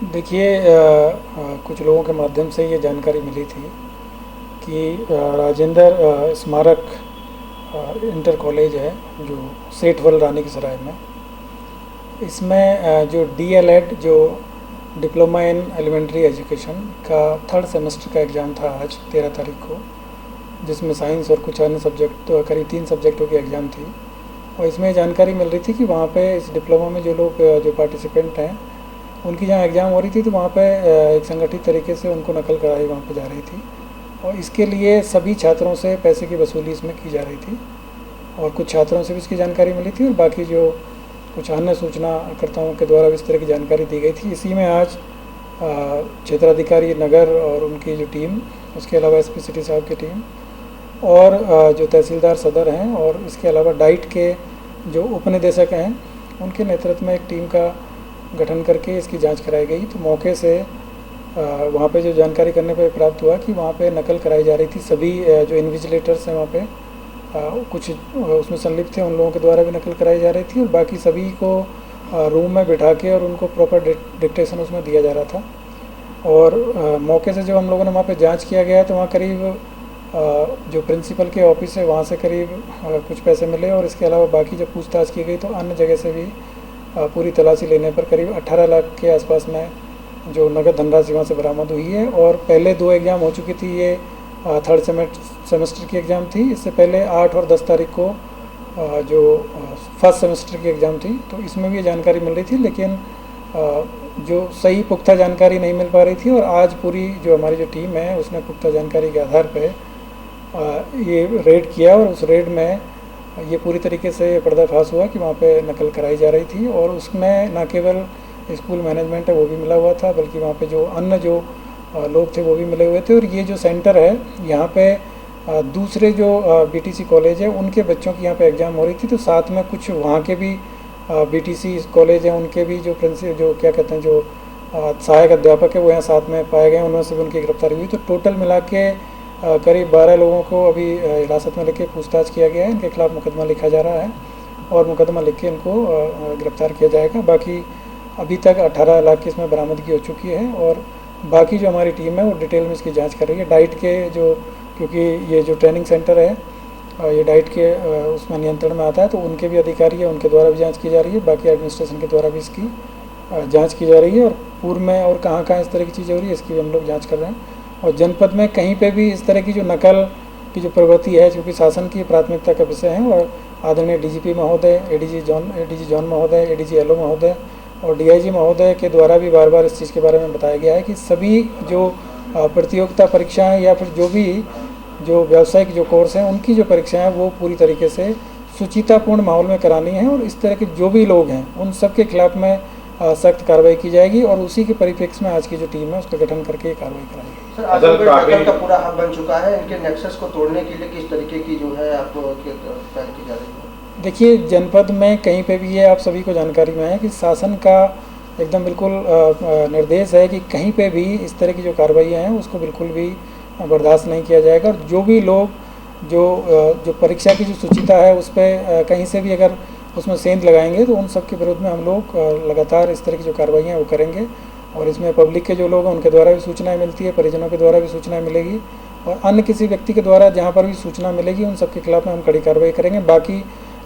देखिए, कुछ लोगों के माध्यम से ये जानकारी मिली थी कि राजेंद्र स्मारक इंटर कॉलेज है जो सेठवल रानी की सराय में। इसमें जो डीएलएड जो डिप्लोमा इन एलिमेंट्री एजुकेशन का थर्ड सेमेस्टर का एग्ज़ाम था आज 13 तारीख को, जिसमें साइंस और कुछ अन्य सब्जेक्ट तो करीब 3 सब्जेक्टों की एग्ज़ाम थी। और इसमें जानकारी मिल रही थी कि वहाँ पे इस डिप्लोमा में जो लोग जो पार्टिसिपेंट हैं उनकी जहाँ एग्ज़ाम हो रही थी तो वहाँ पे एक संगठित तरीके से उनको नकल कराई वहाँ पे जा रही थी, और इसके लिए सभी छात्रों से पैसे की वसूली इसमें की जा रही थी। और कुछ छात्रों से भी इसकी जानकारी मिली थी और बाकी जो कुछ अन्य सूचनाकर्ताओं के द्वारा भी इस तरह की जानकारी दी गई थी। इसी में आज क्षेत्राधिकारी नगर और उनकी जो टीम, उसके अलावा एसपी सिटी साहब की टीम और जो तहसीलदार सदर हैं और इसके अलावा डाइट के जो उपनिदेशक हैं उनके नेतृत्व में एक टीम का गठन करके इसकी जांच कराई गई। तो मौके से वहाँ पे जो जानकारी करने पर प्राप्त हुआ कि वहाँ पे नकल कराई जा रही थी। सभी जो इन्विजिलेटर्स हैं वहाँ पे कुछ उसमें संलिप्त थे, उन लोगों के द्वारा भी नकल कराई जा रही थी और बाकी सभी को रूम में बिठा के और उनको प्रॉपर डिक्टेशन उसमें दिया जा रहा था। और मौके से जब हम लोगों ने वहाँ पे जांच किया गया तो वहाँ करीब जो प्रिंसिपल के ऑफिस है वहाँ से करीब कुछ पैसे मिले और इसके अलावा बाकी जब पूछताछ की गई तो अन्य जगह से भी पूरी तलाशी लेने पर करीब 18 लाख के आसपास में जो नगद धनराशि वहाँ से बरामद हुई है। और पहले 2 एग्ज़ाम हो चुकी थी, ये थर्ड सेमेस्टर की एग्ज़ाम थी। इससे पहले 8 और 10 तारीख को जो फर्स्ट सेमेस्टर की एग्ज़ाम थी, तो इसमें भी ये जानकारी मिल रही थी, लेकिन जो सही पुख्ता जानकारी नहीं मिल पा रही थी। और आज पूरी जो हमारी जो टीम है उसने पुख्ता जानकारी के आधार पर ये रेड किया और उस रेड में ये पूरी तरीके से पर्दाफाश हुआ कि वहाँ पे नकल कराई जा रही थी। और उसमें न केवल स्कूल मैनेजमेंट है वो भी मिला हुआ था, बल्कि वहाँ पे जो अन्य जो लोग थे वो भी मिले हुए थे। और ये जो सेंटर है यहाँ पे दूसरे जो बीटीसी कॉलेज है उनके बच्चों की यहाँ पे एग्ज़ाम हो रही थी, तो साथ में कुछ वहाँ के भी बीटीसी कॉलेज हैं उनके भी जो जो क्या कहते हैं जो सहायक अध्यापक है वो यहाँ साथ में पाए गए, उनमें से भी उनकी गिरफ्तारी हुई। तो टोटल मिला के करीब 12 लोगों को अभी हिरासत में लेके पूछताछ किया गया है। इनके खिलाफ मुकदमा लिखा जा रहा है और मुकदमा लिख के इनको गिरफ्तार किया जाएगा। बाकी अभी तक 18 लाख की इसमें बरामदगी हो चुकी है और बाकी जो हमारी टीम है वो डिटेल में इसकी जांच कर रही है। डाइट के जो, क्योंकि ये जो ट्रेनिंग सेंटर है ये डाइट के उसमें नियंत्रण में आता है, तो उनके भी अधिकारी है, उनके द्वारा भी जाँच की जा रही है। बाकी एडमिनिस्ट्रेशन के द्वारा भी इसकी जाँच की जा रही है और पूर्व में और कहाँ कहाँ इस तरह की चीज़ें हो रही है इसकी भी हम लोग जाँच कर रहे हैं। और जनपद में कहीं पे भी इस तरह की जो नकल की जो प्रवृत्ति है, क्योंकि शासन की प्राथमिकता का विषय है, और आदरणीय डीजीपी महोदय, एडीजी जॉन महोदय, एडीजी एलओ महोदय और डीआईजी महोदय के द्वारा भी बार बार इस चीज़ के बारे में बताया गया है कि सभी जो प्रतियोगिता परीक्षाएं या फिर जो भी जो व्यावसायिक जो कोर्स हैं उनकी जो परीक्षाएं हैं वो पूरी तरीके से सुचितापूर्ण माहौल में करानी है। और इस तरह के जो भी लोग हैं उन सब के खिलाफ में सख्त कार्रवाई की जाएगी और उसी के परिप्रेक्ष्य में आज की जो टीम है उसका गठन करके कार्रवाई कराएगी। सर, आजमगढ़ का पूरा हब बन चुका है, इनके नेक्सस को तोड़ने के लिए किस तरीके की जो है आपको पहल की जा रही है? देखिए, जनपद में कहीं पे भी ये आप सभी को जानकारी में है कि शासन का एकदम बिल्कुल निर्देश है कि कहीं पे भी इस तरह की जो कार्रवाइयाँ हैं उसको बिल्कुल भी बर्दाश्त नहीं किया जाएगा। और जो भी लोग जो परीक्षा की जो सुचिता है उस पर कहीं से भी अगर उसमें सेंध लगाएंगे तो उन सब के विरुद्ध में हम लोग लगातार इस तरह की जो कार्रवाइयाँ हैं वो करेंगे। और इसमें पब्लिक के जो लोग हैं उनके द्वारा भी सूचनाएं मिलती है, परिजनों के द्वारा भी सूचनाएं मिलेगी और अन्य किसी व्यक्ति के द्वारा जहाँ पर भी सूचना मिलेगी उन सब के खिलाफ में हम कड़ी कार्रवाई करेंगे। बाकी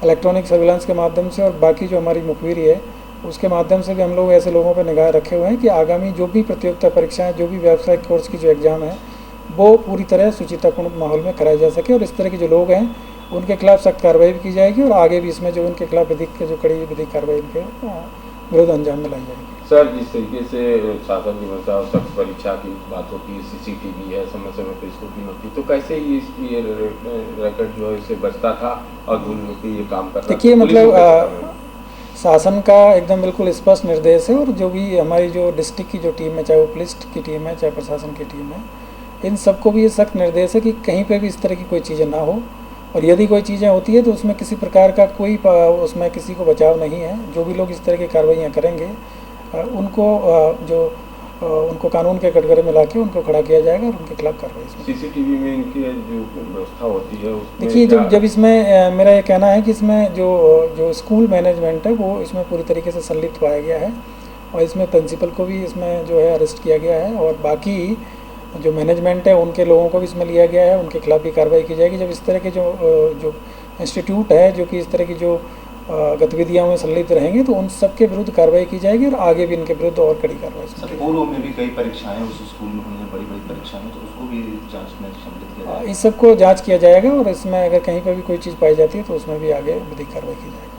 इलेक्ट्रॉनिक सर्विलांस के माध्यम से और बाकी जो हमारी मुखबिरी है उसके माध्यम से भी हम लोग ऐसे लोगों पर निगाह रखे हुए हैं कि आगामी जो भी प्रतियोगिता परीक्षाएँ, जो भी व्यावसायिक कोर्स की जो एग्ज़ाम है वो पूरी तरह सुचितापूर्ण माहौल में कराई जा सके। और इस तरह के जो लोग हैं उनके खिलाफ सख्त कार्रवाई भी की जाएगी और आगे भी इसमें जो उनके खिलाफ जो कड़ी विधिक कार्रवाई उनके विरुद्ध अंजाम में लाई जाएगी। सर, जिस तरीके से शासन की मंशा और सख्त परीक्षा की बात होती है, सीसीटीवी है, समय समय पर स्कूटी होती, तो कैसे ये रैकेट जो है इससे बचता था और धूल मिट्टी ये काम कर रहा था? देखिए, मतलब शासन का एकदम बिल्कुल स्पष्ट निर्देश है और जो भी हमारी जो डिस्ट्रिक्ट की जो टीम है, चाहे वो पुलिस की टीम है चाहे प्रशासन की टीम है, इन सबको भी ये सख्त निर्देश है कि कहीं पे भी इस तरह की कोई चीज़ें ना हो। और यदि कोई चीज़ें होती है तो उसमें किसी प्रकार का कोई उसमें किसी को बचाव नहीं है। जो भी लोग इस तरह की कार्रवाइयाँ करेंगे उनको उनको कानून के कटघरे में लाके उनको खड़ा किया जाएगा और उनके खिलाफ कार्रवाई। सीसीटीवी में इनकी जो व्यवस्था होती है देखिए, जब इसमें मेरा ये कहना है कि इसमें जो स्कूल मैनेजमेंट है वो इसमें पूरी तरीके से संलिप्त पाया गया है और इसमें प्रिंसिपल को भी इसमें जो है अरेस्ट किया गया है और बाकी जो मैनेजमेंट है उनके लोगों को भी इसमें लिया गया है, उनके खिलाफ भी कार्रवाई की जाएगी। जब इस तरह के जो इंस्टीट्यूट है जो कि इस तरह की जो गतिविधियों में संलिप्त रहेंगे तो उन सब के विरुद्ध कार्रवाई की जाएगी और आगे भी इनके विरुद्ध और कड़ी कार्रवाई की सर जाएगी। पूर्व में भी कई परीक्षाएं उस स्कूल में हुई हैं, बड़ी बड़ी परीक्षाएं, तो उसको भी जांच में सम्मिलित किया जाएगा। इस सब को जांच किया जाएगा और इसमें अगर कहीं पर भी कोई चीज़ पाई जाती है तो उसमें भी आगे विधिक कार्रवाई की जाएगी।